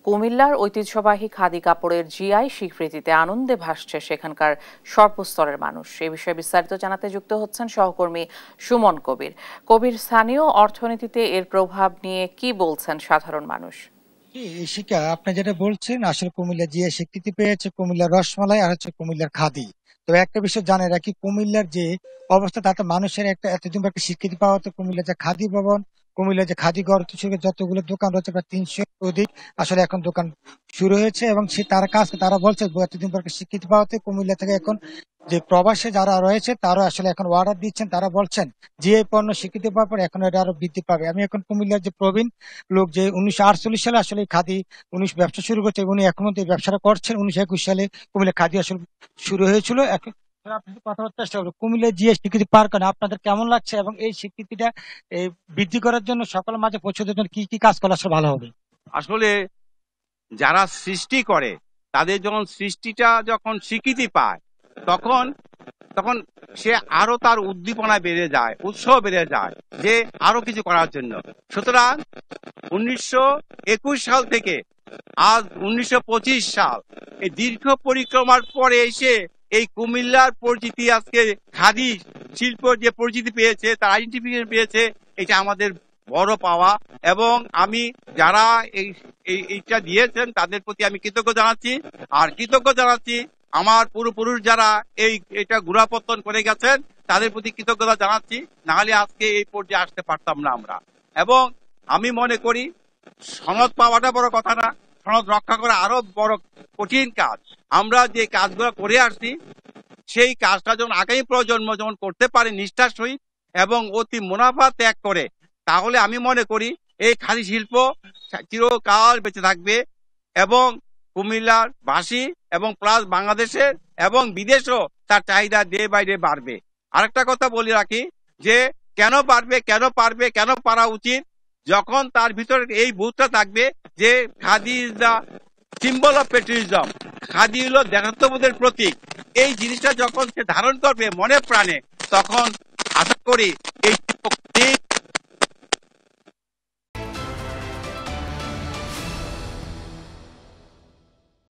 কুমিল্লার ঐতিহ্যবাহী খাদি কাপড়ের জিআই স্বীকৃতিতে আনন্দে ভাসছে সেখানকার সর্বস্তরের মানুষ। এ বিষয়ে বিস্তারিত জানাতে যুক্ত হচ্ছেন সহকর্মী সুমন কবির। কবির, স্থানীয় অর্থনীতিতে এর প্রভাব নিয়ে কি বলছেন সাধারণ মানুষ? শিখা, আপনি যেটা বলছেন, আসলে কুমিল্লা জিআই স্বীকৃতি পেয়েছে কুমিল্লার রসমালাই আর হচ্ছে কুমিল্লার খাদি। তবে একটা বিষয় জানে রাখি, কুমিল্লার যে অবস্থা তাতে মানুষের একটা এতদিন পর একটা স্বীকৃতি পাওয়া, তো কুমিল্লার যে খাদি ভবন, কুমিল্লার যে খাদি ঘর থেকে যতগুলো দোকান রয়েছে প্রায় 300 অধিক আসলে এখন দোকান শুরু হয়েছে, এবং সে তারা কাজ তারা বলছে এতদিন পর একটা স্বীকৃতি পাওয়াতে কুমিল্লা থেকে এখন যে প্রবাসে যারা রয়েছে তারা আসলে এখন অর্ডার দিচ্ছেন। তারা বলছেন যে এই পণ্য স্বীকৃতি পাওয়ার পর এখন এটা আরো বৃদ্ধি পাবে। আমি এখন কুমিল্লার যে প্রবীণ লোক, যে 1948 সালে আসলে এই খাদি ব্যবসা শুরু করছে, উনি এখন এই ব্যবসাটা করছেন। 1921 সালে কুমিল্লা খাদি আসলে শুরু হয়েছিল। এখন আপনাদের কথা বলার চেষ্টা করবো, কুমিল্লা জিএস স্বীকৃতি পাওয়ার কারণে আপনাদের কেমন লাগছে, এবং এই স্বীকৃতিটা বৃদ্ধি করার জন্য সকলের মাঝে পৌঁছে দেওয়ার জন্য কি কি কাজ করলে আসলে ভালো হবে? আসলে যারা সৃষ্টি করে তাদের যখন স্বীকৃতি পায় তখন তখন সে আরো তার উদ্দীপনা বেড়ে যায়, উৎসাহ বেড়ে যায় যে আরো কিছু করার জন্য। সুতরাং 1921 সাল থেকে আজ 1925 সাল, এই দীর্ঘ পরিক্রমার পরে এসে এই কুমিল্লার পরিচিতি, আজকে খাদি শিল্প যে পরিচিতি পেয়েছে, তার আইডেন্টিফিকেশন পেয়েছে, এটা আমাদের বড় পাওয়া। এবং আমি যারা এইটা দিয়েছেন তাদের প্রতি আমি কৃতজ্ঞ জানাচ্ছি। আর কৃতজ্ঞ জানাচ্ছি আমার পূর্বপুরুষ যারা এটা গোড়াপত্তন করে গেছেন, তাদের প্রতি কৃতজ্ঞতা জানাচ্ছি। নাহলে আজকে এই পর্যায়ে আসতে পারতাম না আমরা। এবং আমি মনে করি সনদ পাওয়াটা বড় কথা না, সনদ রক্ষা করা আরো বড় কঠিন কাজ। আমরা যে কাজগুলো করে আসছি সেই কাজটা যখন আগামী প্রজন্ম যেমন করতে পারে নিষ্ঠার সহিত এবং অতি মুনাফা ত্যাগ করে, তাহলে আমি মনে করি এই খাদি শিল্প চিরকাল বেঁচে থাকবে এবং কুমিল্লার বাসী এবং প্লাস বাংলাদেশের এবং বিদেশেও তার চাহিদা ডে বাই ডে বাড়বে। আরেকটা কথা বলে রাখি যে কেন বাড়বে, কেন পারবে, কেন পারা উচিত, যখন তার ভিতরে এই বোধটা থাকবে যে khadi is the symbol of patriotism, khadi হলো দেশাত্মবোধের প্রতীক। এই জিনিসটা যখন সে ধারণ করবে মনে প্রাণে, তখন আশা করি এই